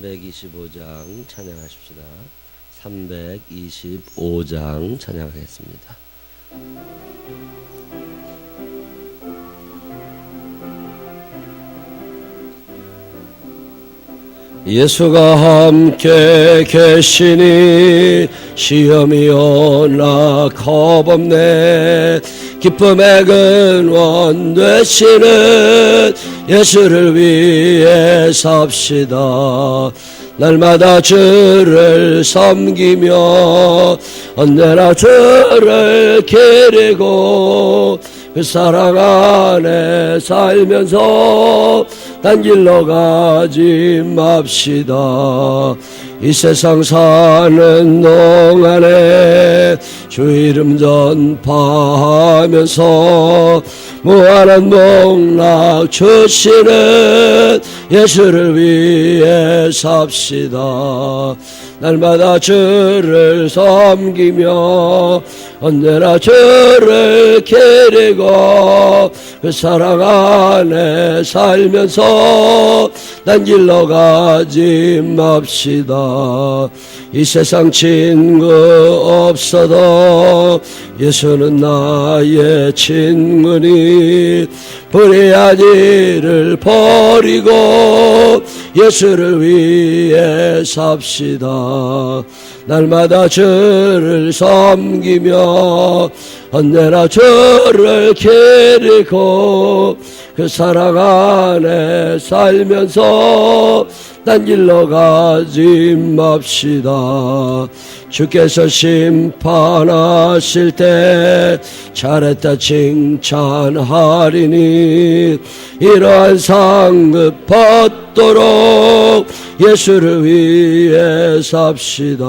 325장 찬양하십시다. 325장 찬양하겠습니다. 예수가 함께 계시니 시험이 오나 겁없네. 기쁨의 근원 되시는 예수를 위해 삽시다. 날마다 주를 섬기며 언제나 주를 기리고 그 사랑 안에 살면서 딴 길로 가지 맙시다. 이 세상 사는 동안에 주 이름 전파하면서 무한한 복락 주시는 예수를 위해 삽시다. 날마다 주를 섬기며 언제나 주를 기리고 그 사랑 안에 살면서 딴 길로 가지 맙시다. 이 세상 친구 없어도 예수는 나의 친구니 불의한 일을 버리고 예수를 위해 삽시다. 날마다 주를 섬기며 언제나 주를 기리고 그 사랑 안에 살면서 딴 길로 가지 맙시다. 주께서 심판하실 때 잘했다 칭찬하리니 이러한 상급 받도록 예수를 위해 삽시다.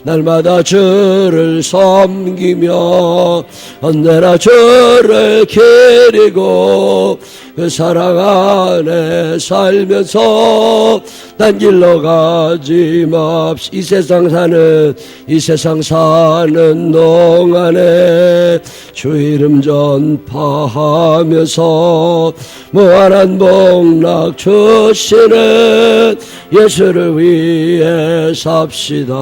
날마다 주를 섬기며 언제나 주를 기리고 그 사랑 안에 살면서 딴 길로 가지 맙시다. 이 세상 사는 동안에 주 이름 전파하면서 무한한 복락 주시는 예수를 위해 삽시다.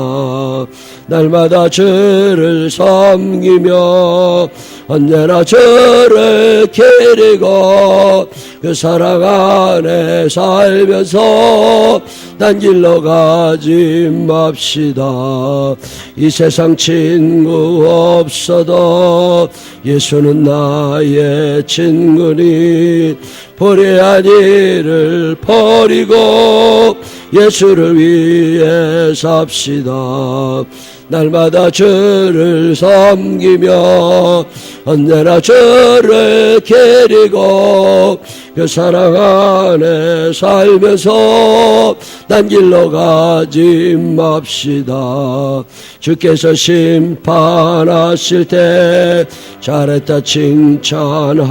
날마다 주를 섬기며 언제나 주를 기리고 그 사랑 안에 살면서 딴 길로 가지 맙시다. 이 세상 친구 없어도 예수는 나의 친구니 불의한 일을 버리고 예수를 위해 삽시다. 날마다 주를 섬기며 언제나 주를 기리고 그 사랑 안에 살면서 딴 길로 가지 맙시다. 주께서 심판하실 때 잘했다 칭찬하리니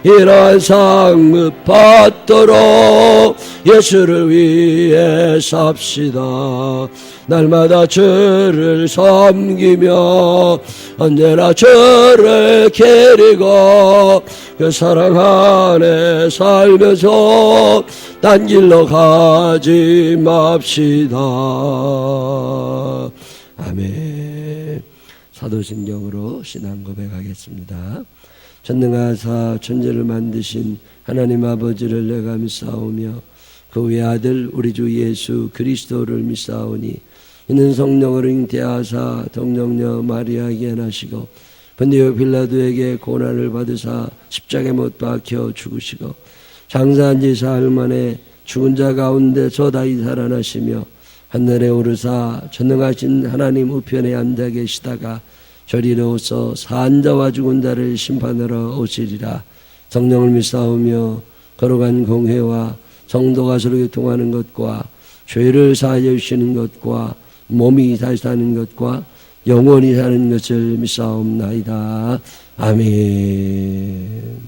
이러한 상급 받도록 예수를 위해 삽시다. 날마다 주를 섬기며 언제나 주를 기리고 그 사랑 안에 살면서 딴 길로 가지 맙시다. 아멘. 사도신경으로 신앙 고백하겠습니다. 전능하사 천지를 만드신 하나님 아버지를 내가 믿사오며 그 외아들 우리 주 예수 그리스도를 믿사오니 이는 성령으로 잉태하사 동정녀 마리아에게 나시고 본디오 빌라도에게 고난을 받으사 십자가에 못 박혀 죽으시고 장사한 지 사흘 만에 죽은 자 가운데서 다시 살아나시며 하늘에 오르사 전능하신 하나님 우편에 앉아 계시다가 저리로서 산 자와 죽은 자를 심판하러 오시리라. 성령을 믿사오며 거룩한 공회와 성도가 서로 교통하는 것과 죄를 사하여 주시는 것과 몸이 다시 사는 것과 영원히 사는 것을 믿사옵나이다. 아멘.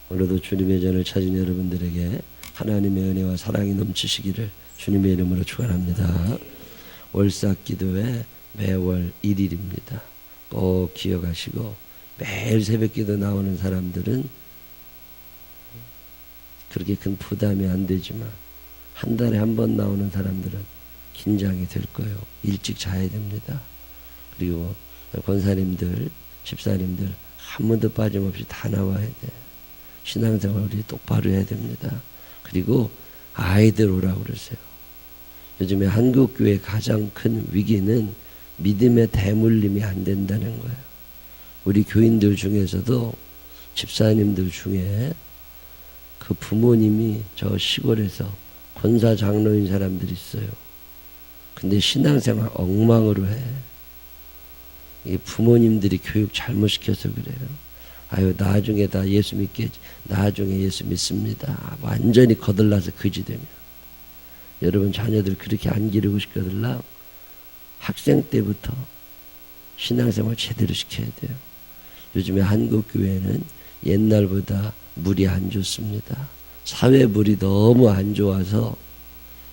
오늘도 주님의 전을 찾은 여러분들에게 하나님의 은혜와 사랑이 넘치시기를 주님의 이름으로 축원합니다. 월삭기도회 매월 1일입니다. 꼭 기억하시고 매일 새벽기도 나오는 사람들은 그렇게 큰 부담이 안 되지만 한 달에 한 번 나오는 사람들은 긴장이 될 거예요. 일찍 자야 됩니다. 그리고 권사님들, 집사님들 한 번도 빠짐없이 다 나와야 돼. 신앙생활 우리 똑바로 해야 됩니다. 그리고 아이들 오라고 그러세요. 요즘에 한국교회 가장 큰 위기는 믿음의 대물림이 안 된다는 거예요. 우리 교인들 중에서도 집사님들 중에 그 부모님이 저 시골에서 권사 장로인 사람들이 있어요. 근데 신앙생활 엉망으로 해. 이 부모님들이 교육 잘못시켜서 그래요. 아유 나중에 다 예수 믿겠지. 나중에 예수 믿습니다. 완전히 거들나서 그지 되면. 여러분 자녀들 그렇게 안 기르고 싶거들라 학생 때부터 신앙생활 제대로 시켜야 돼요. 요즘에 한국교회는 옛날보다 물이 안 좋습니다. 사회 물이 너무 안 좋아서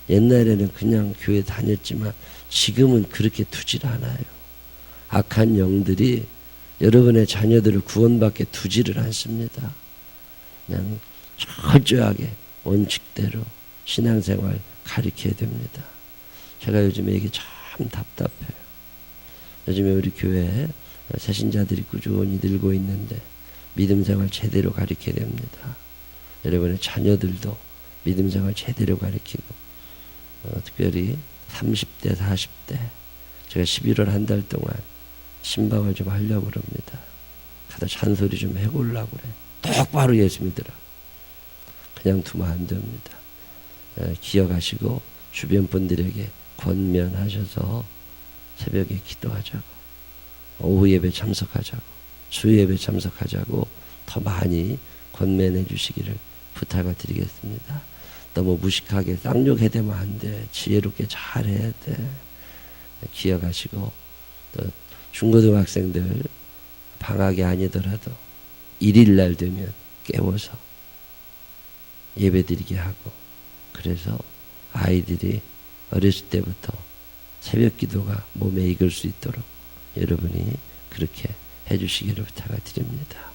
옛날에는 그냥 교회 다녔지만 지금은 그렇게 두질 않아요. 악한 영들이 여러분의 자녀들을 구원받게 두지를 않습니다. 그냥 철저하게 원칙대로 신앙생활 가르쳐야 됩니다. 제가 요즘에 이게 참 답답해요. 요즘에 우리 교회에 새신자들이 꾸준히 늘고 있는데 믿음생활 제대로 가르쳐야 됩니다. 여러분의 자녀들도 믿음생활 제대로 가르치고 특별히 30대 40대 제가 11월 한 달 동안 신방을 좀 하려고 그럽니다. 가다 잔소리 좀 해보려고 그래. 똑바로 예수 믿으라. 그냥 두면 안 됩니다. 기억하시고 주변 분들에게 권면하셔서 새벽에 기도하자고, 오후 예배 참석하자고, 주일 예배 참석하자고 더 많이 권면해 주시기를 부탁을 드리겠습니다. 너무 무식하게 쌍욕해대면 안 돼. 지혜롭게 잘해야 돼. 기억하시고 또 중고등학생들 방학이 아니더라도 1일날 되면 깨워서 예배드리게 하고, 그래서 아이들이 어렸을 때부터 새벽 기도가 몸에 익을 수 있도록 여러분이 그렇게 해주시기를 부탁을 드립니다.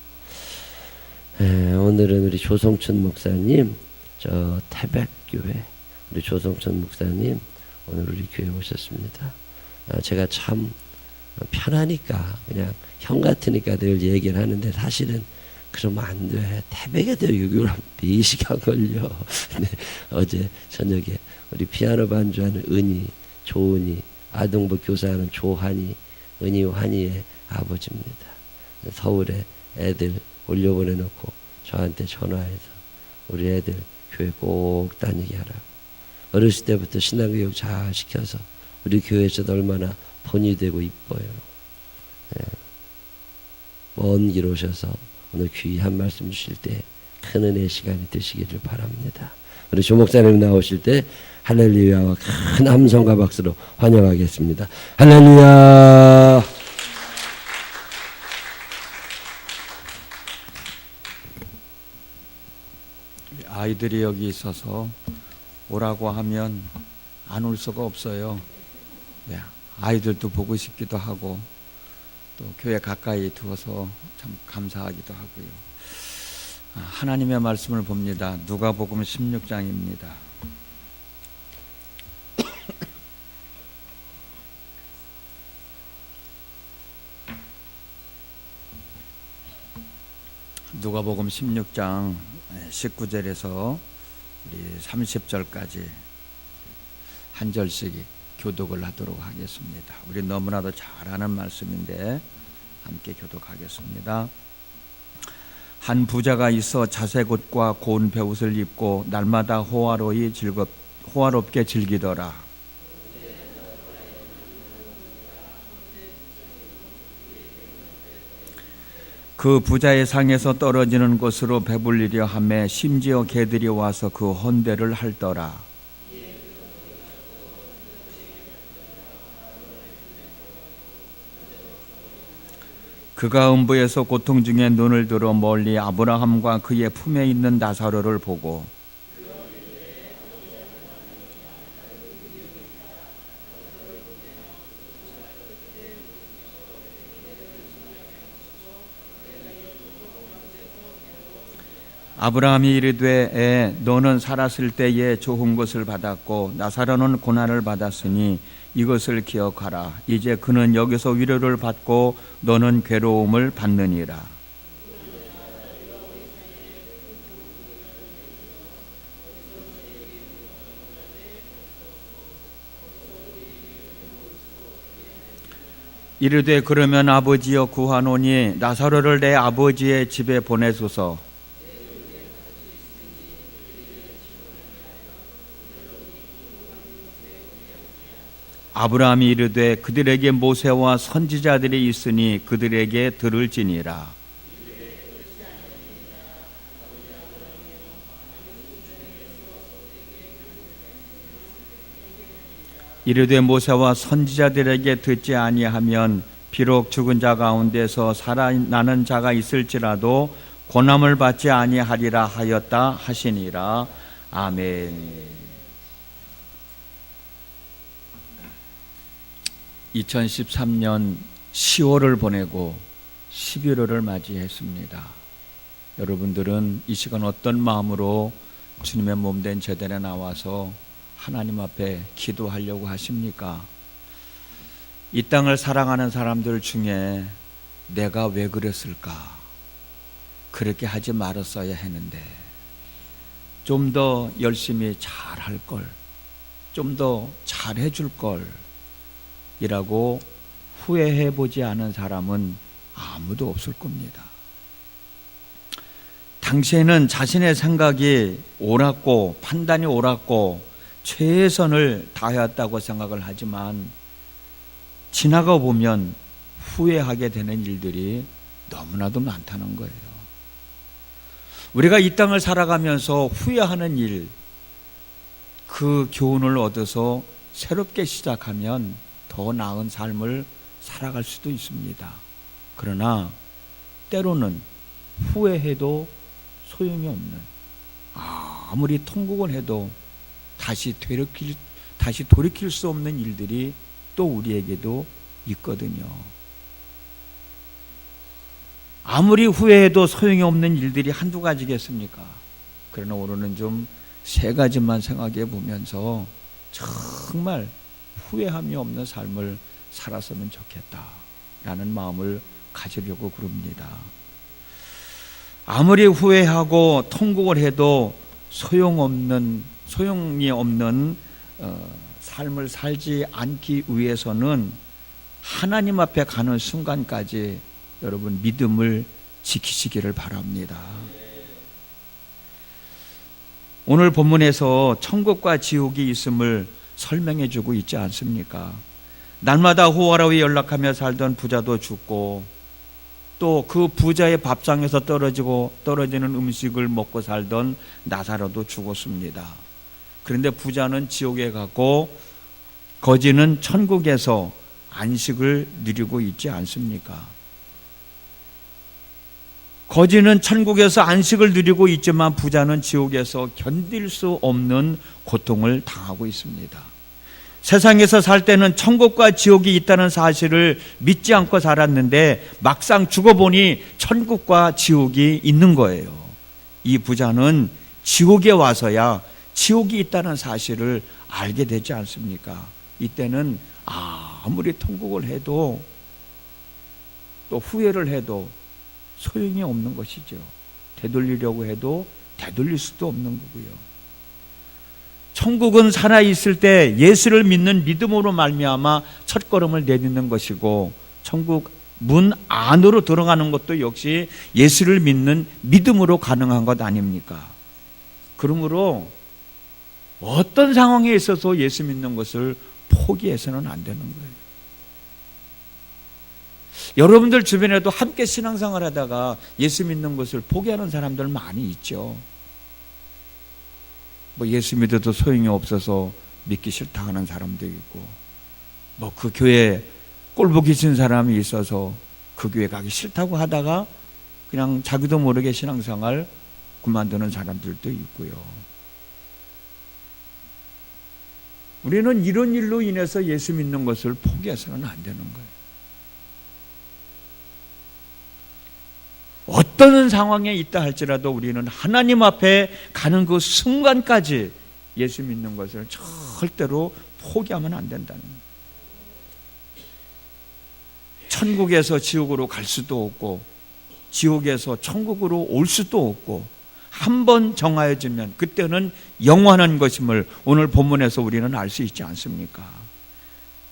오늘은 우리 조성춘 목사님, 저 태백교회 우리 조성춘 목사님 오늘 우리 교회 오셨습니다. 제가 참 편하니까 그냥 형 같으니까 늘 얘기를 하는데 사실은 그러면 안 돼. 태백에도 여기로 4시간 걸려. 근데 어제 저녁에 우리 피아노 반주하는 은희, 조은희, 아동부 교사하는 조한이, 은희, 환희의 아버지입니다. 서울에 애들 올려보내놓고 저한테 전화해서 우리 애들 교회 꼭 다니게 하라고. 어렸을 때부터 신앙교육 잘 시켜서 우리 교회에서도 얼마나 본이 되고 이뻐요. 먼 길 오셔서 오늘 귀한 말씀 주실 때 큰 은혜의 시간이 되시기를 바랍니다. 우리 조 목사님 나오실 때 할렐루야와 큰 함성과 박수로 환영하겠습니다. 할렐루야. 아이들이 여기 있어서 오라고 하면 안 올 수가 없어요. 아이들도 보고 싶기도 하고 또 교회 가까이 두어서 참 감사하기도 하고요. 하나님의 말씀을 봅니다. 누가복음 16장입니다. 누가복음 16장 19절에서 우리 30절까지 한 절씩 교독을 하도록 하겠습니다. 우리 너무나도 잘 아는 말씀인데 함께 교독하겠습니다. 한 부자가 있어 자색 옷과 고운 베옷을 입고 날마다 호화롭게 즐기더라. 그 부자의 상에서 떨어지는 것으로 배불리려 하매 심지어 개들이 와서 그 헌대를 핥더라. 그가 음부에서 고통 중에 눈을 들어 멀리 아브라함과 그의 품에 있는 나사로를 보고 아브라함이 이르되 너는 살았을 때에 좋은 것을 받았고 나사로는 고난을 받았으니 이것을 기억하라. 이제 그는 여기서 위로를 받고 너는 괴로움을 받느니라. 이르되 그러면 아버지여 구하노니 나사로를 내 아버지의 집에 보내소서. 아브라함이 이르되 그들에게 모세와 선지자들이 있으니 그들에게 들을지니라. 이르되 모세와 선지자들에게 듣지 아니하면 비록 죽은 자 가운데서 살아나는 자가 있을지라도 고난을 받지 아니하리라 하였다 하시니라. 아멘. 2013년 10월을 보내고 11월을 맞이했습니다. 여러분들은 이 시간 어떤 마음으로 주님의 몸된 제단에 나와서 하나님 앞에 기도하려고 하십니까? 이 땅을 사랑하는 사람들 중에 내가 왜 그랬을까? 그렇게 하지 말았어야 했는데 좀 더 열심히 잘할 걸, 좀 더 잘해줄 걸 이라고 후회해 보지 않은 사람은 아무도 없을 겁니다. 당시에는 자신의 생각이 옳았고 판단이 옳았고 최선을 다하였다고 생각을 하지만 지나가 보면 후회하게 되는 일들이 너무나도 많다는 거예요. 우리가 이 땅을 살아가면서 후회하는 일, 그 교훈을 얻어서 새롭게 시작하면 더 나은 삶을 살아갈 수도 있습니다. 그러나 때로는 후회해도 소용이 없는, 아무리 통곡을 해도 다시 돌이킬 수 없는 일들이 또 우리에게도 있거든요. 아무리 후회해도 소용이 없는 일들이 한두 가지겠습니까? 그러나 오늘은 좀 세 가지만 생각해 보면서 정말 후회함이 없는 삶을 살았으면 좋겠다라는 마음을 가지려고 그럽니다. 아무리 후회하고 통곡을 해도 소용이 없는 삶을 살지 않기 위해서는 하나님 앞에 가는 순간까지 여러분 믿음을 지키시기를 바랍니다. 오늘 본문에서 천국과 지옥이 있음을 설명해 주고 있지 않습니까? 날마다 호화로이 연락하며 살던 부자도 죽고 또 그 부자의 밥상에서 떨어지는 음식을 먹고 살던 나사로도 죽었습니다. 그런데 부자는 지옥에 갔고 거지는 천국에서 안식을 누리고 있지 않습니까? 거지는 천국에서 안식을 누리고 있지만 부자는 지옥에서 견딜 수 없는 고통을 당하고 있습니다. 세상에서 살 때는 천국과 지옥이 있다는 사실을 믿지 않고 살았는데 막상 죽어보니 천국과 지옥이 있는 거예요. 이 부자는 지옥에 와서야 지옥이 있다는 사실을 알게 되지 않습니까? 이때는 아무리 통곡을 해도 또 후회를 해도 소용이 없는 것이죠. 되돌리려고 해도 되돌릴 수도 없는 거고요. 천국은 살아있을 때 예수를 믿는 믿음으로 말미암아 첫걸음을 내딛는 것이고 천국 문 안으로 들어가는 것도 역시 예수를 믿는 믿음으로 가능한 것 아닙니까? 그러므로 어떤 상황에 있어서 예수 믿는 것을 포기해서는 안 되는 거예요. 여러분들 주변에도 함께 신앙생활 하다가 예수 믿는 것을 포기하는 사람들 많이 있죠. 예수 믿어도 소용이 없어서 믿기 싫다 하는 사람도 있고 그 교회에 꼴보기 싫은 사람이 있어서 그 교회 가기 싫다고 하다가 그냥 자기도 모르게 신앙생활 그만두는 사람들도 있고요. 우리는 이런 일로 인해서 예수 믿는 것을 포기해서는 안 되는 거예요. 어떤 상황에 있다 할지라도 우리는 하나님 앞에 가는 그 순간까지 예수 믿는 것을 절대로 포기하면 안 된다는 거예요. 천국에서 지옥으로 갈 수도 없고 지옥에서 천국으로 올 수도 없고 한 번 정하여지면 그때는 영원한 것임을 오늘 본문에서 우리는 알 수 있지 않습니까?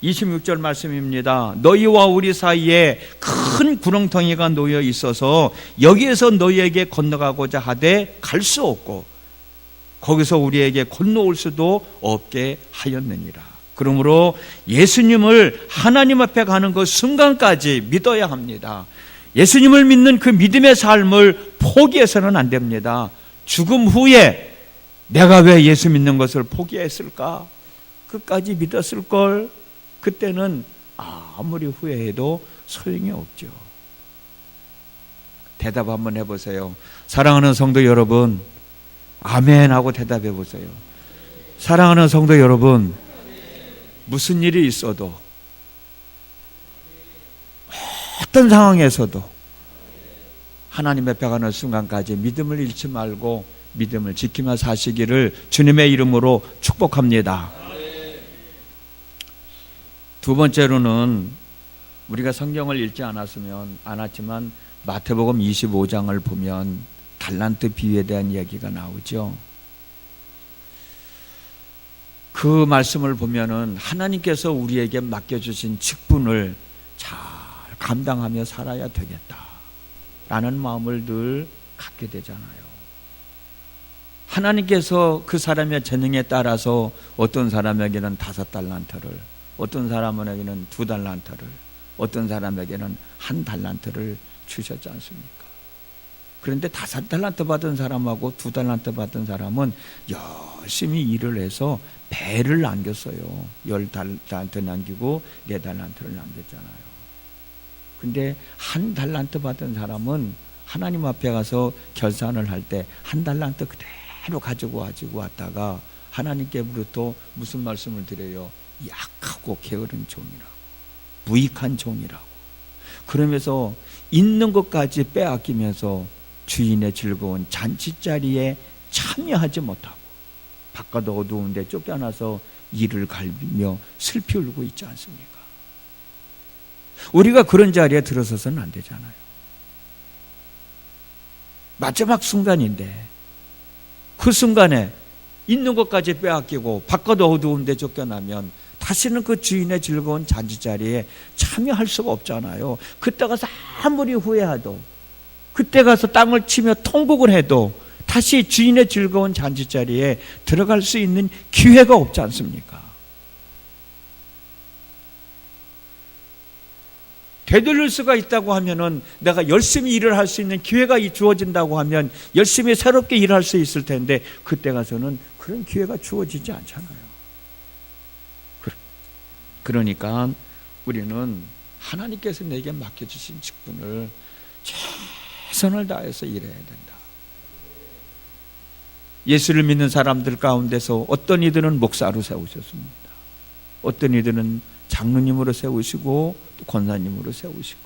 26절 말씀입니다. 너희와 우리 사이에 큰 구렁텅이가 놓여 있어서 여기에서 너희에게 건너가고자 하되 갈 수 없고 거기서 우리에게 건너올 수도 없게 하였느니라. 그러므로 예수님을 하나님 앞에 가는 그 순간까지 믿어야 합니다. 예수님을 믿는 그 믿음의 삶을 포기해서는 안 됩니다. 죽음 후에 내가 왜 예수 믿는 것을 포기했을까? 끝까지 믿었을걸? 그때는 아무리 후회해도 소용이 없죠. 대답 한번 해보세요. 사랑하는 성도 여러분, 아멘 하고 대답해 보세요. 사랑하는 성도 여러분, 무슨 일이 있어도 어떤 상황에서도 하나님 앞에 가는 순간까지 믿음을 잃지 말고 믿음을 지키며 사시기를 주님의 이름으로 축복합니다. 두 번째로는 우리가 성경을 읽지 않았지만 마태복음 25장을 보면 달란트 비유에 대한 이야기가 나오죠. 그 말씀을 보면은 하나님께서 우리에게 맡겨주신 직분을 잘 감당하며 살아야 되겠다라는 마음을 늘 갖게 되잖아요. 하나님께서 그 사람의 재능에 따라서 어떤 사람에게는 5달란트를, 어떤 사람에게는 2달란트를, 어떤 사람에게는 1달란트를 주셨지 않습니까? 그런데 5달란트 받은 사람하고 2달란트 받은 사람은 열심히 일을 해서 배를 남겼어요. 10달란트 남기고 4달란트를 남겼잖아요. 근데 1달란트 받은 사람은 하나님 앞에 가서 결산을 할 때 1달란트 그대로 가지고 왔다가 하나님께부터 무슨 말씀을 드려요? 약하고 게으른 종이라고, 무익한 종이라고. 그러면서 있는 것까지 빼앗기면서 주인의 즐거운 잔치자리에 참여하지 못하고 바깥 어두운데 쫓겨나서 이를 갈비며 슬피 울고 있지 않습니까? 우리가 그런 자리에 들어서서는 안 되잖아요. 마지막 순간인데 그 순간에 있는 것까지 빼앗기고 바깥 어두운데 쫓겨나면 다시는 그 주인의 즐거운 잔치자리에 참여할 수가 없잖아요. 그때 가서 아무리 후회해도, 그때 가서 땅을 치며 통곡을 해도 다시 주인의 즐거운 잔치자리에 들어갈 수 있는 기회가 없지 않습니까? 되돌릴 수가 있다고 하면은 내가 열심히 일을 할 수 있는 기회가 주어진다고 하면 열심히 새롭게 일할 수 있을 텐데 그때 가서는 그런 기회가 주어지지 않잖아요. 그러니까 우리는 하나님께서 내게 맡겨주신 직분을 최선을 다해서 일해야 된다. 예수를 믿는 사람들 가운데서 어떤 이들은 목사로 세우셨습니다. 어떤 이들은 장로님으로 세우시고 또 권사님으로 세우시고,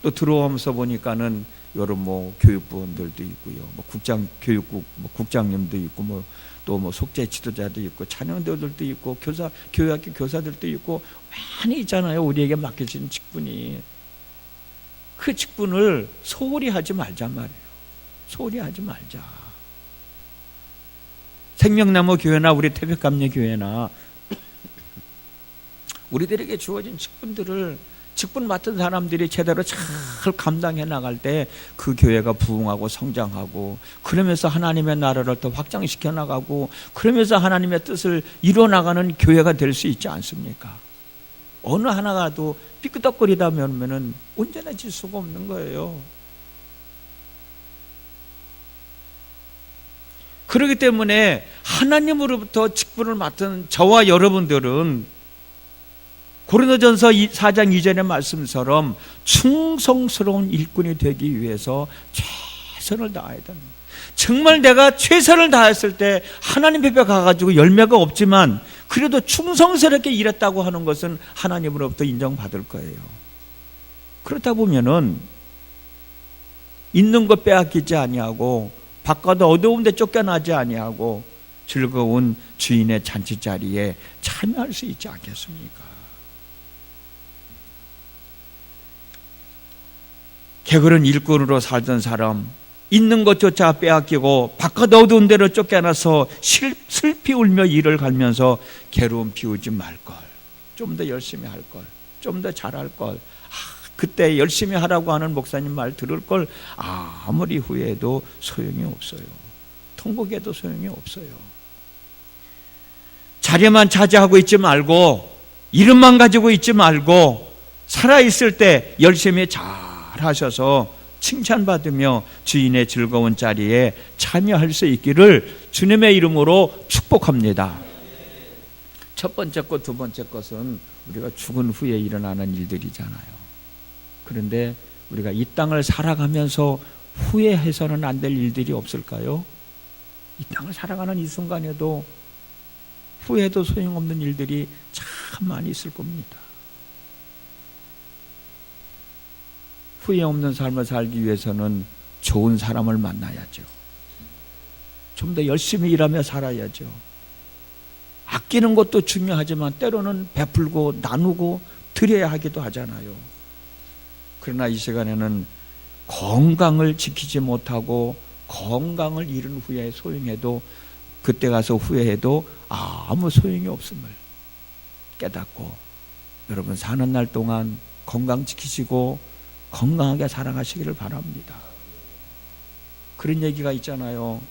또 들어오면서 보니까는 여러 교육부원들도 있고요, 교육국 국장님도 있고 또 속죄 지도자도 있고 찬양대들도 있고 교회학교 교사들도 있고 많이 있잖아요. 우리에게 맡겨진 직분이. 그 직분을 소홀히 하지 말자 말이에요. 소홀히 하지 말자. 생명나무 교회나 우리 태백감리교회나 우리들에게 주어진 직분들을 직분 맡은 사람들이 제대로 잘 감당해 나갈 때 그 교회가 부흥하고 성장하고, 그러면서 하나님의 나라를 더 확장시켜 나가고, 그러면서 하나님의 뜻을 이루어 나가는 교회가 될 수 있지 않습니까? 어느 하나가도 삐끄덕거리다 보면은 온전해질 수가 없는 거예요. 그렇기 때문에 하나님으로부터 직분을 맡은 저와 여러분들은 고린도전서 4장 2절의 말씀처럼 충성스러운 일꾼이 되기 위해서 최선을 다해야 됩니다. 정말 내가 최선을 다했을 때 하나님 앞에 가가지고 열매가 없지만 그래도 충성스럽게 일했다고 하는 것은 하나님으로부터 인정받을 거예요. 그렇다 보면은 있는 것 빼앗기지 아니하고 바깥 어두운 데 쫓겨나지 아니하고 즐거운 주인의 잔치 자리에 참여할 수 있지 않겠습니까? 게으른 일꾼으로 살던 사람, 있는 것조차 빼앗기고 바깥 어두운 데로 쫓겨나서 슬피 울며 일을 갈면서 괴로움 피우지 말걸, 좀 더 열심히 할걸, 좀 더 잘할 걸, 그때 열심히 하라고 하는 목사님 말 들을 걸, 아무리 후회해도 소용이 없어요. 통곡해도 소용이 없어요. 자리만 차지하고 있지 말고, 이름만 가지고 있지 말고, 살아있을 때 열심히 잘 하셔서 칭찬받으며 주인의 즐거운 자리에 참여할 수 있기를 주님의 이름으로 축복합니다. 첫 번째 것, 두 번째 것은 우리가 죽은 후에 일어나는 일들이잖아요. 그런데 우리가 이 땅을 살아가면서 후회해서는 안 될 일들이 없을까요? 이 땅을 살아가는 이 순간에도 후회해도 소용없는 일들이 참 많이 있을 겁니다. 후회 없는 삶을 살기 위해서는 좋은 사람을 만나야죠. 좀 더 열심히 일하며 살아야죠. 아끼는 것도 중요하지만 때로는 베풀고 나누고 드려야 하기도 하잖아요. 그러나 이 시간에는 건강을 지키지 못하고 건강을 잃은 후에 소용해도, 그때 가서 후회해도 아무 소용이 없음을 깨닫고, 여러분 사는 날 동안 건강 지키시고 건강하게 살아가시기를 바랍니다. 그런 얘기가 있잖아요.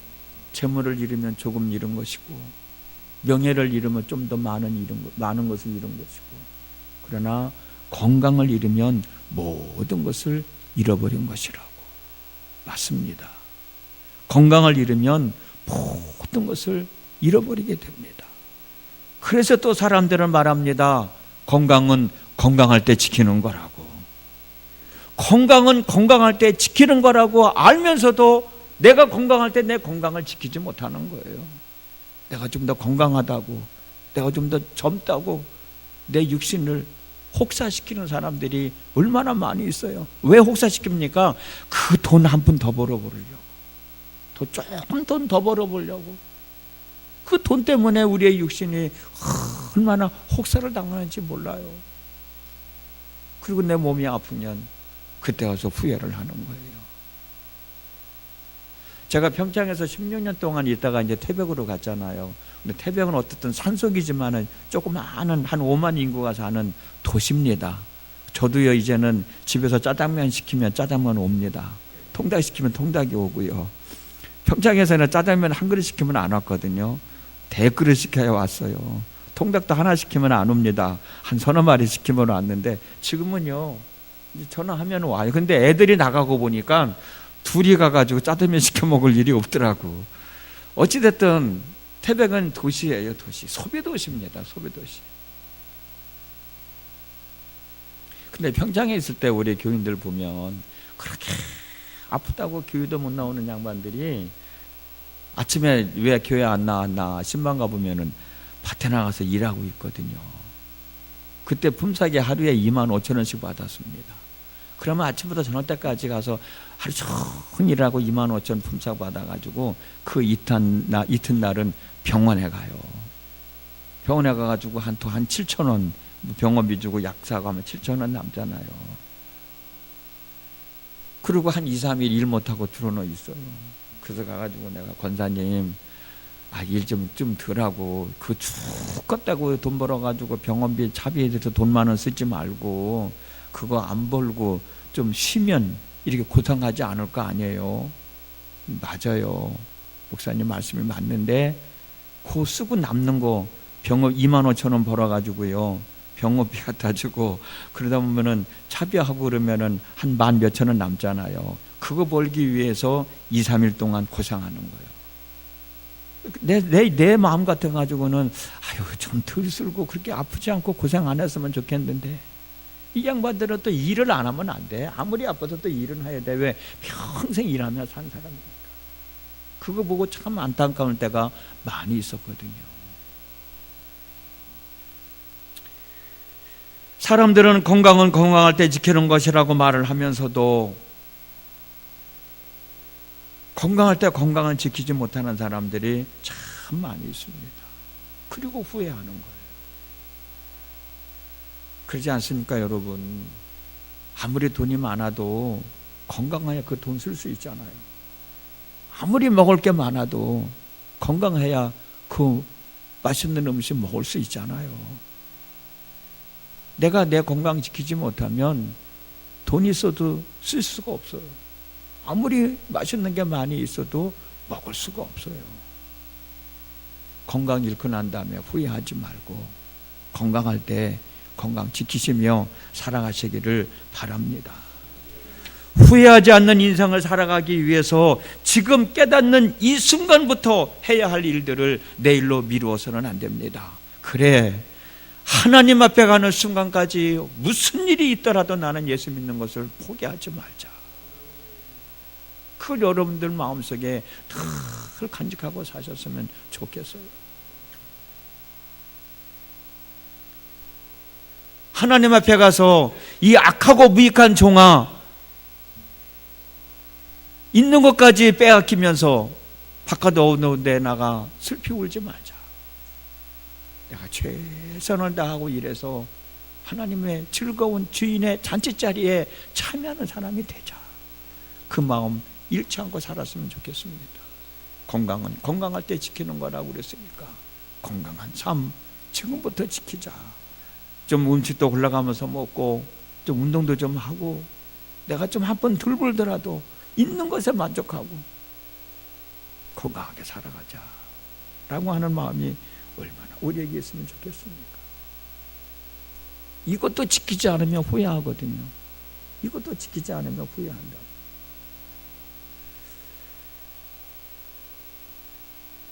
재물을 잃으면 조금 잃은 것이고, 명예를 잃으면 좀 더 많은 것을 잃은 것이고, 그러나 건강을 잃으면 모든 것을 잃어버린 것이라고. 맞습니다. 건강을 잃으면 모든 것을 잃어버리게 됩니다. 그래서 또 사람들은 말합니다. 건강은 건강할 때 지키는 거라고. 건강은 건강할 때 지키는 거라고 알면서도 내가 건강할 때 내 건강을 지키지 못하는 거예요. 내가 좀 더 건강하다고, 내가 좀 더 젊다고 내 육신을 혹사시키는 사람들이 얼마나 많이 있어요. 왜 혹사시킵니까? 그 돈 한 푼 더 벌어보려고, 조금 돈 더 벌어보려고. 그 돈 때문에 우리의 육신이 얼마나 혹사를 당하는지 몰라요. 그리고 내 몸이 아프면 그때 와서 후회를 하는 거예요. 제가 평창에서 16년 동안 있다가 이제 태백으로 갔잖아요. 근데 태백은 어쨌든 산속이지만은 조그마한 한 5만 인구가 사는 도시입니다. 저도요, 이제는 집에서 짜장면 시키면 짜장면 옵니다. 통닭 시키면 통닭이 오고요. 평창에서는 짜장면 한 그릇 시키면 안 왔거든요. 대그릇 시켜야 왔어요. 통닭도 하나 시키면 안 옵니다. 한 서너 마리 시키면 왔는데, 지금은요 전화하면 와요. 근데 애들이 나가고 보니까 둘이 가가지고 짜장면 시켜 먹을 일이 없더라고. 어찌됐든 태백은 도시예요. 도시, 소비도시입니다. 소비도시. 근데 평창에 있을 때 우리 교인들 보면 그렇게 아프다고 교회도 못 나오는 양반들이 아침에 왜 교회 안 나왔나 신방 가보면은 밭에 나가서 일하고 있거든요. 그때 품삯이 하루에 25,000원씩 받았습니다. 그러면 아침부터 저녁 때까지 가서 하루 종일 일하고 25,000원 품삯 받아가지고 그 이튿날은 병원에 가요. 병원에 가가지고 한 7,000원 병원비 주고 약 사고 하면 7,000원 남잖아요. 그리고 한 2, 3일 일 못하고 들어놓여 있어요. 그래서 가가지고 내가 권사님 일 좀 덜 하고 그 죽겠다고 돈 벌어가지고 병원비 차비에 대해서 돈 많은 쓰지 말고 그거 안 벌고 좀 쉬면 이렇게 고생하지 않을 거 아니에요. 맞아요. 목사님 말씀이 맞는데 그 쓰고 남는 거 병원 25,000원 벌어가지고요. 병원비 갖다 주고 그러다 보면은 차비하고 그러면은 한 만 몇천 원 남잖아요. 그거 벌기 위해서 2, 3일 동안 고생하는 거예요. 내 마음 같아가지고는 좀 덜 쓸고 그렇게 아프지 않고 고생 안 했으면 좋겠는데 이 양반들은 또 일을 안 하면 안 돼. 아무리 아파도 또 일은 해야 돼. 왜? 평생 일하며 산 사람이니까. 그거 보고 참 안타까울 때가 많이 있었거든요. 사람들은 건강은 건강할 때 지키는 것이라고 말을 하면서도 건강할 때 건강을 지키지 못하는 사람들이 참 많이 있습니다. 그리고 후회하는 거예요. 그러지 않습니까, 여러분? 아무리 돈이 많아도 건강해야 그 돈 쓸 수 있잖아요. 아무리 먹을 게 많아도 건강해야 그 맛있는 음식 먹을 수 있잖아요. 내가 내 건강 지키지 못하면 돈이 있어도 쓸 수가 없어요. 아무리 맛있는 게 많이 있어도 먹을 수가 없어요. 건강 잃고 난 다음에 후회하지 말고 건강할 때 건강 지키시며 살아가시기를 바랍니다. 후회하지 않는 인생을 살아가기 위해서 지금 깨닫는 이 순간부터 해야 할 일들을 내일로 미루어서는 안 됩니다. 그래, 하나님 앞에 가는 순간까지 무슨 일이 있더라도 나는 예수 믿는 것을 포기하지 말자. 그걸 여러분들 마음속에 늘 간직하고 사셨으면 좋겠어요. 하나님 앞에 가서 이 악하고 무익한 종아, 있는 것까지 빼앗기면서 바깥 어두운 데 나가 슬피 울지 말자. 내가 최선을 다하고 일해서 하나님의 즐거운 주인의 잔치자리에 참여하는 사람이 되자. 그 마음 잃지 않고 살았으면 좋겠습니다. 건강은 건강할 때 지키는 거라고 그랬으니까 건강한 삶 지금부터 지키자. 좀 음식도 올라가면서 먹고 좀 운동도 좀 하고 내가 좀 한 번 덜 벌더라도 있는 것에 만족하고 건강하게 살아가자 라고 하는 마음이 얼마나 우리에게 있으면 좋겠습니까? 이것도 지키지 않으면 후회하거든요. 이것도 지키지 않으면 후회한다고.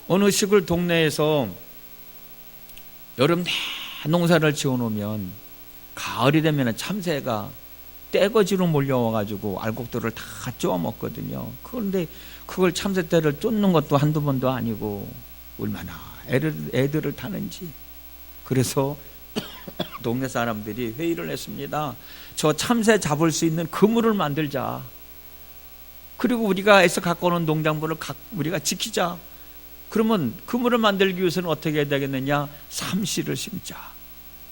어느 시골 동네에서 여름 내 농사를 지어놓으면 가을이 되면 참새가 떼거지로 몰려와가지고 알곡들을 다 쪼아 먹거든요. 그런데 그걸 참새떼를 쫓는 것도 한두 번도 아니고 얼마나 애들을 타는지. 그래서 동네 사람들이 회의를 했습니다. 저 참새 잡을 수 있는 그물을 만들자. 그리고 우리가 애써 갖고 오는 농작물을 우리가 지키자. 그러면 그물을 만들기 위해서는 어떻게 해야 되겠느냐? 삼씨를 심자.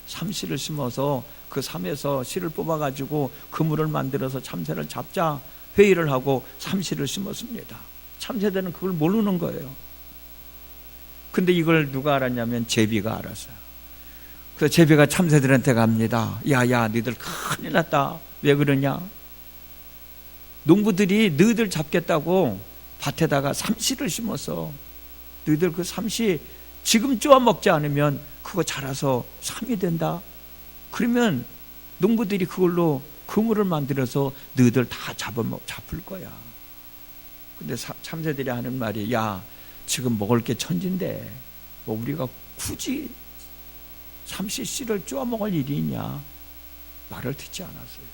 삼씨를 심어서 그 삼에서 씨를 뽑아가지고 그물을 만들어서 참새를 잡자. 회의를 하고 삼씨를 심었습니다. 참새들은 그걸 모르는 거예요. 근데 이걸 누가 알았냐면 제비가 알았어요. 그래서 제비가 참새들한테 갑니다. 야야, 너희들 큰일 났다. 왜 그러냐? 농부들이 너희들 잡겠다고 밭에다가 삼씨를 심었어. 너희들 그 삼씨 지금 쪼아 먹지 않으면 그거 자라서 삼이 된다. 그러면 농부들이 그걸로 그물을 만들어서 너희들 다 잡을 거야. 근데 참새들이 하는 말이, 야, 지금 먹을 게 천진데 뭐 우리가 굳이 삼씨 씨를 쪼아 먹을 일이 있냐? 말을 듣지 않았어요.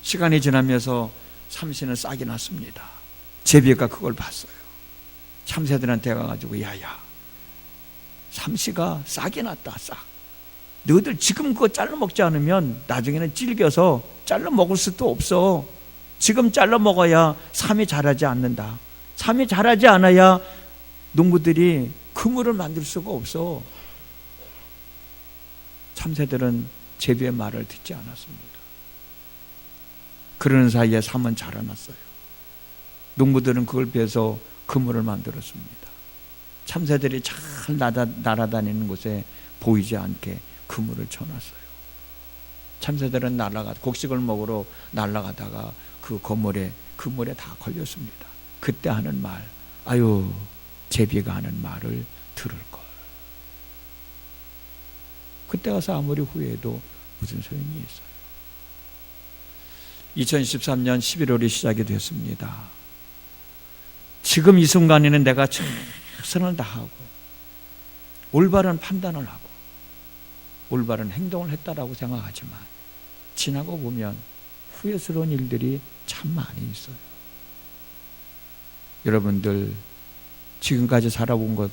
시간이 지나면서 삼씨는 싹이 났습니다. 제비가 그걸 봤어요. 참새들한테 가가지고, 야야, 삼씨가 싹이 났다. 싹. 너희들 지금 그거 잘라 먹지 않으면 나중에는 질겨서 잘라 먹을 수도 없어. 지금 잘라 먹어야 삼이 자라지 않는다. 삼이 자라지 않아야 농부들이 그물을 만들 수가 없어. 참새들은 제비의 말을 듣지 않았습니다. 그러는 사이에 삼은 자라났어요. 농부들은 그걸 베서 그물을 만들었습니다. 참새들이 잘 날아다니는 곳에 보이지 않게 그물을 쳐놨어요. 참새들은 곡식을 먹으러 날아가다가 그 그물에 다 걸렸습니다. 그때 하는 말, 아유, 제비가 하는 말을 들을걸. 그때 가서 아무리 후회해도 무슨 소용이 있어요. 2013년 11월이 시작이 됐습니다. 지금 이 순간에는 내가 최선을 다하고 올바른 판단을 하고 올바른 행동을 했다라고 생각하지만 지나고 보면 후회스러운 일들이 참 많이 있어요. 여러분들 지금까지 살아본 것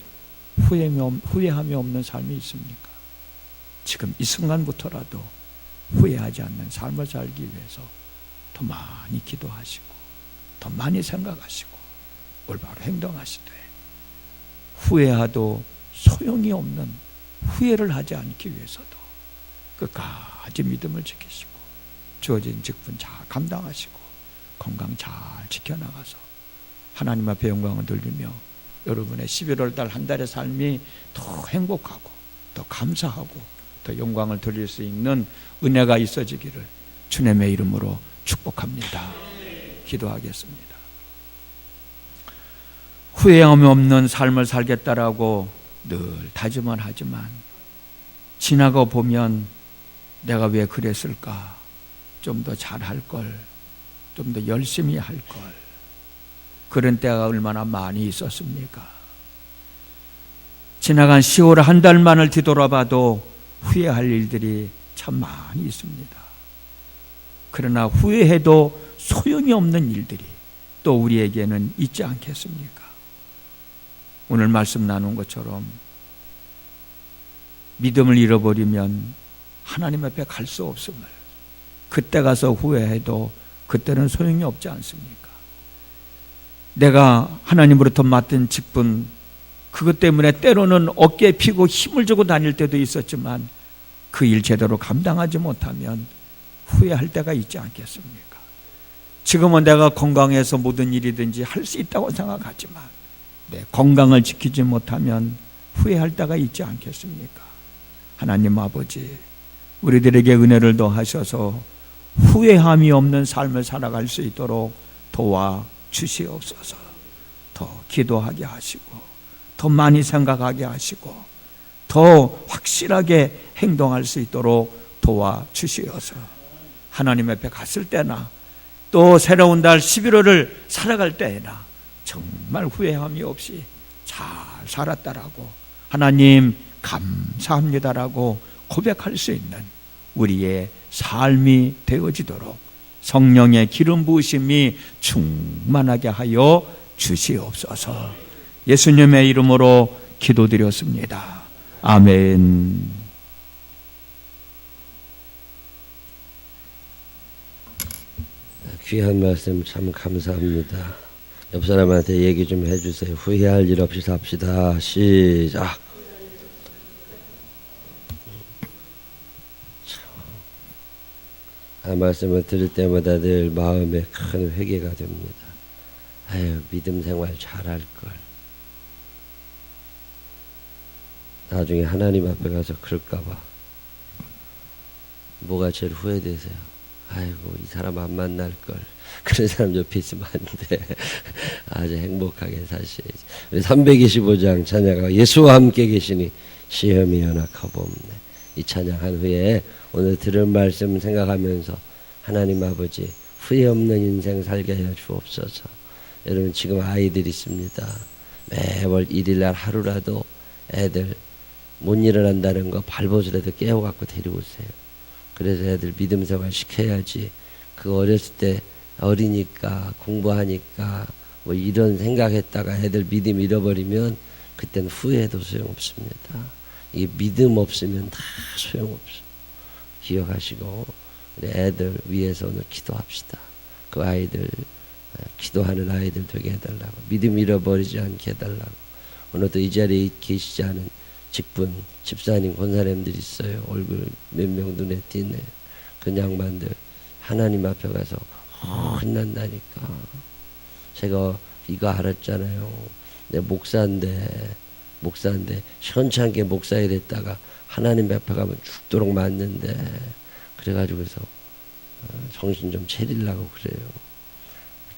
후회함이 없는 삶이 있습니까? 지금 이 순간부터라도 후회하지 않는 삶을 살기 위해서 더 많이 기도하시고 더 많이 생각하시고 올바로 행동하시되 후회하도 소용이 없는 후회를 하지 않기 위해서도 끝까지 믿음을 지키시고 주어진 직분 잘 감당하시고 건강 잘 지켜나가서 하나님 앞에 영광을 돌리며 여러분의 11월 달 한 달의 삶이 더 행복하고 더 감사하고 더 영광을 돌릴 수 있는 은혜가 있어지기를 주님의 이름으로 축복합니다. 기도하겠습니다. 후회함이 없는 삶을 살겠다라고 늘 다짐을 하지만 지나가 보면 내가 왜 그랬을까? 좀 더 잘할 걸, 좀 더 열심히 할 걸. 그런 때가 얼마나 많이 있었습니까? 지나간 10월 한 달만을 뒤돌아봐도 후회할 일들이 참 많이 있습니다. 그러나 후회해도 소용이 없는 일들이 또 우리에게는 있지 않겠습니까? 오늘 말씀 나눈 것처럼 믿음을 잃어버리면 하나님 앞에 갈 수 없음을, 그때 가서 후회해도 그때는 소용이 없지 않습니까? 내가 하나님으로부터 맡은 직분, 그것 때문에 때로는 어깨에 피고 힘을 주고 다닐 때도 있었지만 그 일 제대로 감당하지 못하면 후회할 때가 있지 않겠습니까? 지금은 내가 건강해서 모든 일이든지 할 수 있다고 생각하지만 내 건강을 지키지 못하면 후회할 때가 있지 않겠습니까? 하나님 아버지, 우리들에게 은혜를 더하셔서 후회함이 없는 삶을 살아갈 수 있도록 도와주시옵소서. 더 기도하게 하시고 더 많이 생각하게 하시고 더 확실하게 행동할 수 있도록 도와주시어서 하나님 앞에 갔을 때나 또 새로운 달 11월을 살아갈 때에나 정말 후회함이 없이 잘 살았다라고, 하나님 감사합니다라고 고백할 수 있는 우리의 삶이 되어지도록 성령의 기름 부으심이 충만하게 하여 주시옵소서. 예수님의 이름으로 기도드렸습니다. 아멘. 귀한 말씀 참 감사합니다. 옆 사람한테 얘기 좀 해주세요. 후회할 일 없이 삽시다. 시작. 말씀을 들을 때마다 늘 마음에 큰 회개가 됩니다. 아유, 믿음 생활 잘할 걸. 나중에 하나님 앞에 가서 그럴까봐. 뭐가 제일 후회되세요? 아이고, 이 사람 안 만날 걸. 그런 사람 옆에 있으면 안 돼. 아주 행복하게 사셔야지. 우리 325장 찬양하고 예수와 함께 계시니 시험이 연약하옵네. 이 찬양한 후에 오늘 들은 말씀 생각하면서 하나님 아버지 후회 없는 인생 살게 하여 주옵소서. 여러분 지금 아이들 있습니다. 매월 1일날 하루라도 애들 못 일어난다는 거 발버스라도 깨워갖고 데려오세요. 그래서 애들 믿음 생활 시켜야지. 그 어렸을 때 어리니까 공부하니까 뭐 이런 생각했다가 애들 믿음 잃어버리면 그때는 후회해도 소용없습니다. 이게 믿음 없으면 다 소용없어. 기억하시고 우리 애들 위해서 오늘 기도합시다. 그 아이들, 기도하는 아이들 되게 해달라고, 믿음 잃어버리지 않게 해달라고. 오늘도 이 자리에 계시지 않은 직분 집사님 권사님들 있어요. 얼굴 몇 명 눈에 띄네. 그 양반들 하나님 앞에 가서 혼난다니까. 제가 이거 알았잖아요. 내 목사인데 시원찮게 목사에 됐다가 하나님 앞에 가면 죽도록 맞는데, 그래가지고서 정신 좀 차리려고 그래요.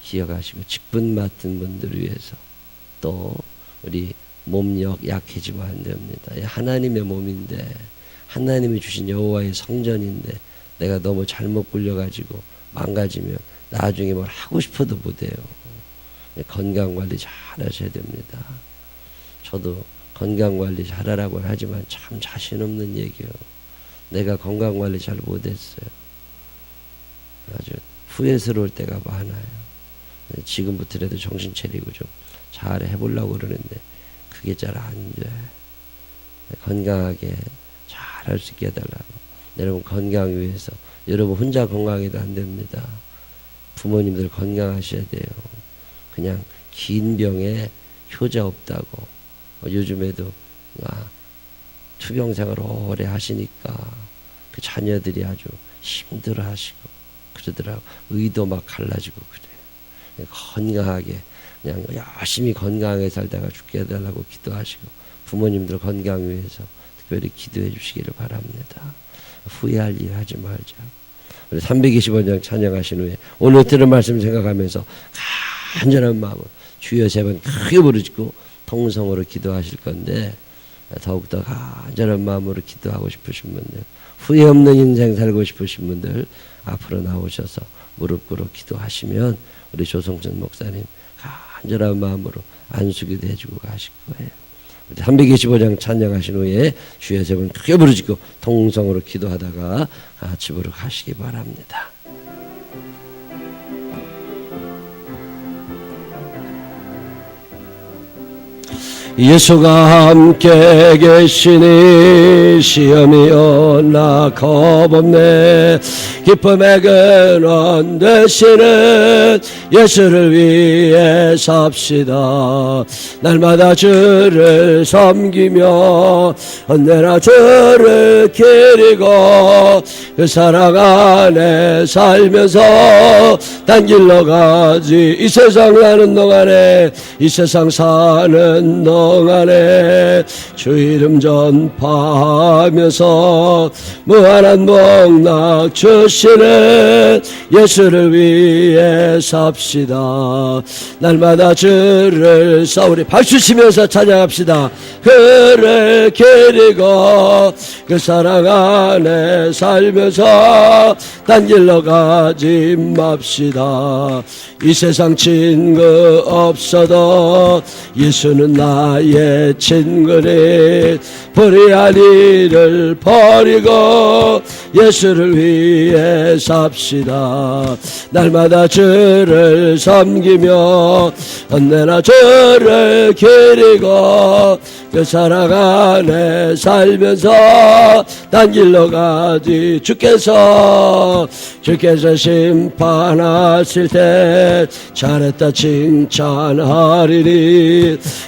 기억하시고 직분 맡은 분들을 위해서 또 우리 몸력 약해지면 안 됩니다. 하나님의 몸인데, 하나님이 주신 여호와의 성전인데 내가 너무 잘못 굴려가지고 망가지면 나중에 뭘 하고 싶어도 못해요. 건강관리 잘 하셔야 됩니다. 저도 건강관리 잘하라고는 하지만 참 자신 없는 얘기예요. 내가 건강관리 잘 못했어요. 아주 후회스러울 때가 많아요. 지금부터라도 정신 차리고 좀 잘 해보려고 그러는데 그게 잘 안 돼. 건강하게 잘 할 수 있게 해달라고. 여러분 건강 위해서, 여러분 혼자 건강해도 안 됩니다. 부모님들 건강하셔야 돼요. 그냥 긴 병에 효자 없다고. 요즘에도 투병생활 오래 하시니까 그 자녀들이 아주 힘들어 하시고 그러더라고. 의도 막 갈라지고 그래요. 건강하게 그냥 열심히 건강하게 살다가 죽게 해달라고 기도하시고 부모님들 건강 위해서 특별히 기도해 주시기를 바랍니다. 후회할 일 하지 말자. 우리 325장 찬양하신 후에 오늘 들은 말씀 생각하면서 간절한 마음으로 주여 세 번 크게 부르짖고 통성으로 기도하실 건데 더욱더 간절한 마음으로 기도하고 싶으신 분들, 후회 없는 인생 살고 싶으신 분들 앞으로 나오셔서 무릎 꿇어 기도하시면 우리 조성천 목사님 간절한 마음으로 안수기도 해주고 가실 거예요. 325장 찬양하신 후에 주여 세 번 크게 부르짖고 통성으로 기도하다가 집으로 가시기 바랍니다. 예수가 함께 계시니 시험이 오나 겁없네. 기쁨의 근원 되시는 예수를 위해 삽시다. 날마다 주를 섬기며 언제나 주를 기리고 그 사랑 안에 살면서 딴 길로 가지. 이 세상 사는 동안에, 이 세상 사는 동안에 주 이름 전파하면서 무한한 복락 주시는 예수를 위해 삽시다. 날마다 주를 우리 박수 치면서 찬양합시다. 그를 기리고 그 사랑 안에 살면서 딴 길로 가지 맙시다. 이 세상 친구 없어도 예수는 나의 친구니 불의한 일을 버리고 예수를 위해 삽시다. 날마다 주를 섬기며 언제나 주를 기리고 그 사랑 안에 살면서 딴 길로 가지. 주께서 심판하실 때 잘했다 칭찬하리니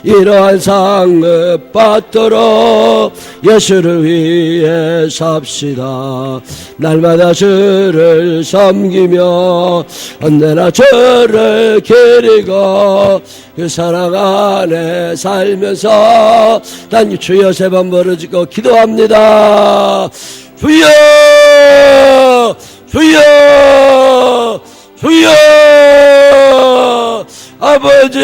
이러한 상급 받도록 예수를 위해 삽시다. 날마다 주를 섬기며 언제나 주를 기리고 그 사랑 안에 살면서 단 주여 세 번 부르짖고 기도합니다. 주여 주여 주여 아버지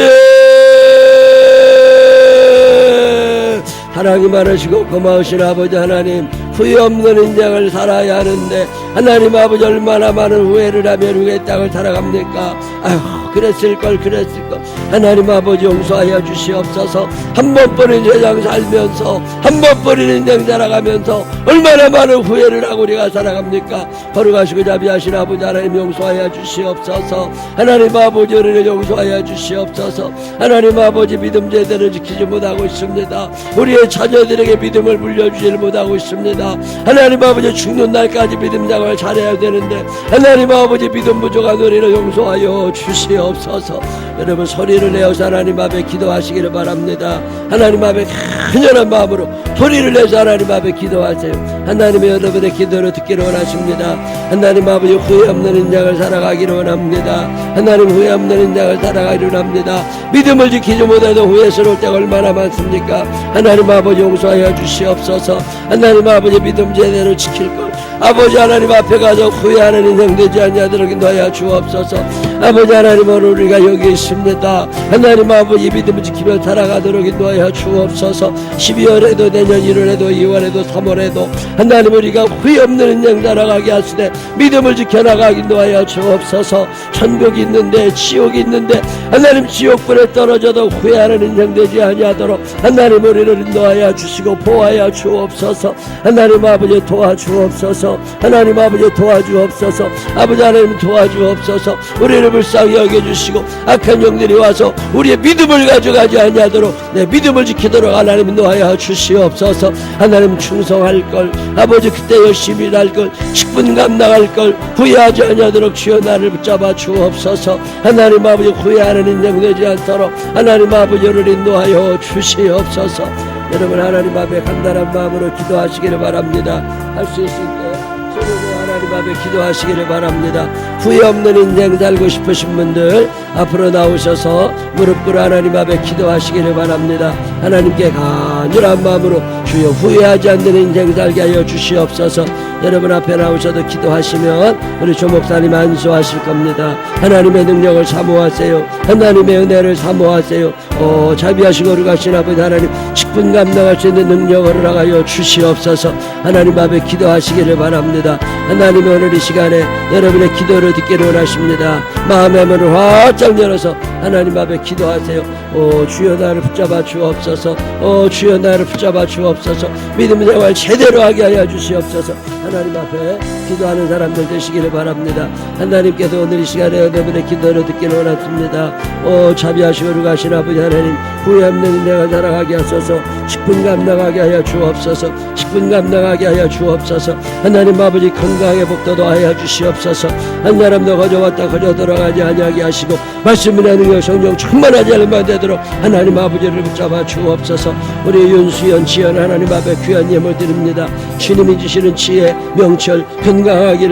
사랑이 많으시고 고마우신 아버지 하나님, 후회 없는 인생을 살아야 하는데 하나님 아버지 얼마나 많은 후회를 하며 후회 땅을 살아갑니까? 아휴 그랬을걸 하나님 아버지 용서하여 주시옵소서. 한 번뿐인 세상 살면서 한 번뿐인 인생 살아가면서 얼마나 많은 후회를 하고 우리가 살아갑니까? 거룩하시고 자비하신 아버지 하나님 용서하여 주시옵소서. 하나님 아버지 우리를 용서하여 주시옵소서. 하나님 아버지 믿음 제대로 지키지 못하고 있습니다. 우리의 자녀들에게 믿음을 물려주지 못하고 있습니다. 하나님 아버지 죽는 날까지 믿음 장을 잘해야 되는데 하나님 아버지 믿음 부족한 우리를 용서하여 주시옵소서. 여러분 소리를 내어서 하나님 앞에 기도하시기를 바랍니다. 하나님 앞에 간절한 마음으로 소리를 내서 하나님 앞에 기도하세요. 하나님의 여러분의 기도를 듣기를 원하십니다. 하나님 아버지 후회 없는 인생을 살아가기를 원합니다. 하나님 후회 없는 인생을 살아가기를 원합니다. 믿음을 지키지 못해도 후회스러울 때가 얼마나 많습니까? 하나님 아버지 용서하여 주시옵소서. 하나님 아버지 믿음 제대로 지킬 것 아버지 하나님 앞에 가서 후회하는 인생 되지 않냐도록 인도하여 주옵소서. 아버지 하나님 오늘 우리가 여기 있습니다. 하나님 아버지 믿음을 지키며 살아가도록 인도하여 주옵소서. 12월에도 내년 1월에도 2월에도 3월에도 하나님 우리가 후회 없는 인생 살아가게 하시되 믿음을 지켜나가게 인도하여 주옵소서. 천국이 있는데 지옥이 있는데 하나님 지옥불에 떨어져도 후회하는 인생 되지 아니하도록 하나님 우리를 인도하여 주시고 보호하여 주옵소서. 하나님 아버지 도와주옵소서. 하나님 아버지 도와주옵소서. 아버지 하나님 도와주옵소서. 우리를 우리를 불쌍히 여겨주시고 악한 영들이 와서 우리의 믿음을 가져가지 아니하도록 내 믿음을 지키도록 하나님 인도하여 주시옵소서. 하나님 충성할 걸, 아버지 그때 열심히 일할 걸, 직분 감당할 걸 후회하지 아니하도록 주여 나를 붙잡아 주옵소서. 하나님 아버지 후회하는 인생 되지 않도록 하나님 아버지를 인도하여 주시옵소서. 여러분 하나님 앞에 간단한 마음으로 기도하시기를 바랍니다. 할 수 있을 때 서로 하나님 앞에 기도하시기를 바랍니다. 후회 없는 인생 살고 싶으신 분들 앞으로 나오셔서 무릎 꿇어 하나님 앞에 기도하시기를 바랍니다. 하나님께 간절한 마음으로 주여 후회하지 않는 인생 살게 하여 주시옵소서. 여러분 앞에 나오셔도 기도하시면 우리 조 목사님 안수하실 겁니다. 하나님의 능력을 사모하세요. 하나님의 은혜를 사모하세요. 자비하시고 거룩하신 아버지 하나님 직분 감당할 수 있는 능력을 허락하여 주시옵소서. 하나님 앞에 기도하시기를 바랍니다. 하나님의 오늘 이 시간에 여러분의 기도를 듣기를 원하십니다. 마음의 문을 활짝 열어서 하나님 앞에 기도하세요. 주여 나를 붙잡아 주옵소서. 주여 나를 붙잡아 주옵소서. 믿음 생활 제대로 하게 하여 주시옵소서. 하나님 앞에 기도하는 사람들 되시기를 바랍니다. 하나님께서 오늘 이 시간에 여러분의 기도를 듣기를 원합니다. 자비하시고 거룩하신 아버지 하나님 후회 없는 인생을 살아가게 하소서. 직분 감당하게 하여 주옵소서. 직분 감당하게 하여 주옵소서. 하나님 아버지 건강하게 복도도 하여 주시옵소서. 한 사람도 거저 왔다 거저 돌아가지 아니하게 하시고 말씀이나 능력 성령 충만하지 않으면 되도록 하나님 아버지를 붙잡아 주옵소서. 우리 윤수연 지연 하나님 앞에 귀한 예물 드립니다. 주님이 주시는 지혜 명철 건강하기를